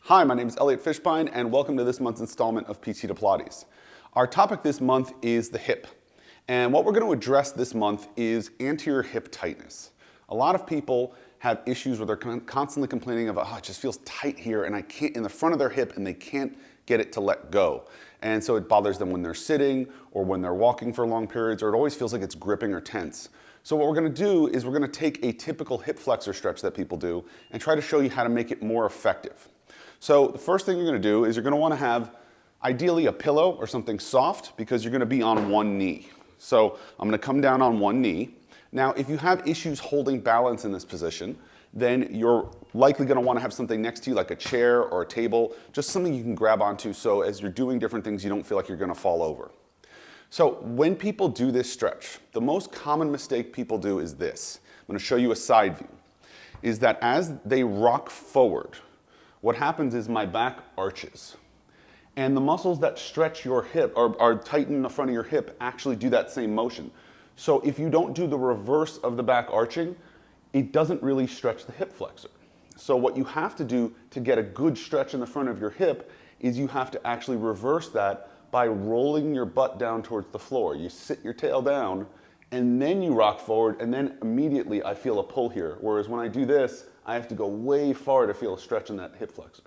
Hi, my name is Elliot Fishbein, and welcome to this month's installment of PT to Pilates. Our topic this month is the hip. And what we're going to address this month is anterior hip tightness. A lot of people have issues where they're constantly complaining of, it just feels tight here and I can't, in the front of their hip, and they can't get it to let go. And so it bothers them when they're sitting or when they're walking for long periods, or it always feels like it's gripping or tense. So what we're going to do is we're going to take a typical hip flexor stretch that people do and try to show you how to make it more effective. So the first thing you're going to do is you're going to want to have ideally a pillow or something soft, because you're going to be on one knee. So I'm going to come down on one knee. Now, if you have issues holding balance in this position, then you're likely going to want to have something next to you, like a chair or a table, just something you can grab onto, so as you're doing different things, you don't feel like you're going to fall over. So when people do this stretch, the most common mistake people do is this. I'm going to show you a side view. Is that as they rock forward, what happens is my back arches. And the muscles that stretch your hip or are tighten in the front of your hip actually do that same motion. So if you don't do the reverse of the back arching, it doesn't really stretch the hip flexor. So what you have to do to get a good stretch in the front of your hip is you have to actually reverse that by rolling your butt down towards the floor. You sit your tail down and then you rock forward, and then immediately I feel a pull here. Whereas when I do this, I have to go way far to feel a stretch in that hip flexor.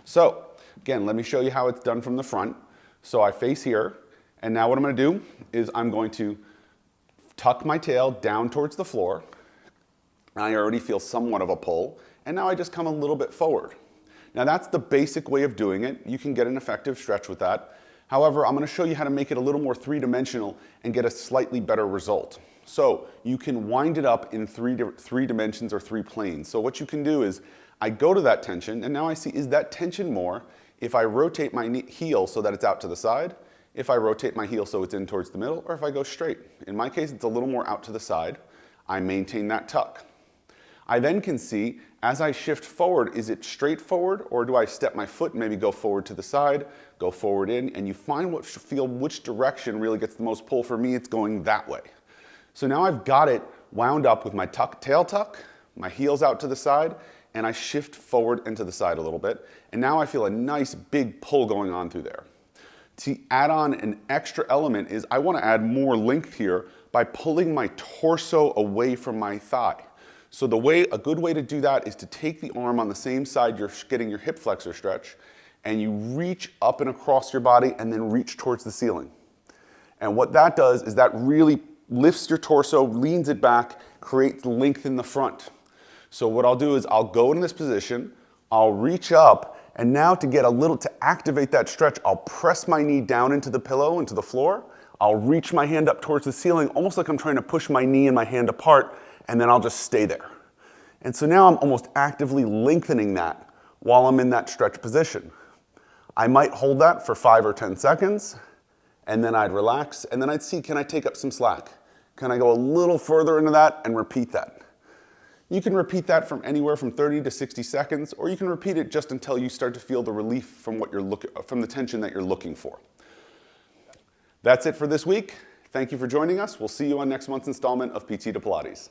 So again, let me show you how it's done from the front. So I face here, and now what I'm going to do is I'm going to tuck my tail down towards the floor. I already feel somewhat of a pull, and now I just come a little bit forward. Now that's the basic way of doing it. You can get an effective stretch with that. However, I'm going to show you how to make it a little more three-dimensional and get a slightly better result. So you can wind it up in three dimensions or three planes. So what you can do is I go to that tension, and now I see, is that tension more if I rotate my heel so that it's out to the side, if I rotate my heel so it's in towards the middle, or if I go straight. In my case, it's a little more out to the side. I maintain that tuck. I then can see, as I shift forward, is it straight forward, or do I step my foot and maybe go forward to the side, go forward in, and you feel which direction really gets the most pull. For me, it's going that way. So now I've got it wound up with my tail tuck, my heels out to the side, and I shift forward and to the side a little bit, and now I feel a nice big pull going on through there. To add on an extra element is I want to add more length here by pulling my torso away from my thigh. So a good way to do that is to take the arm on the same side you're getting your hip flexor stretch, and you reach up and across your body and then reach towards the ceiling. And what that does is that really lifts your torso, leans it back, creates length in the front. So what I'll do is I'll go in this position, I'll reach up, and now to activate that stretch, I'll press my knee down into the pillow, into the floor. I'll reach my hand up towards the ceiling, almost like I'm trying to push my knee and my hand apart, and then I'll just stay there. And so now I'm almost actively lengthening that while I'm in that stretch position. I might hold that for 5 or 10 seconds, and then I'd relax, and then I'd see, can I take up some slack? Can I go a little further into that and repeat that? You can repeat that from anywhere from 30 to 60 seconds, or you can repeat it just until you start to feel the relief from from the tension that you're looking for. That's it for this week. Thank you for joining us. We'll see you on next month's installment of PT to Pilates.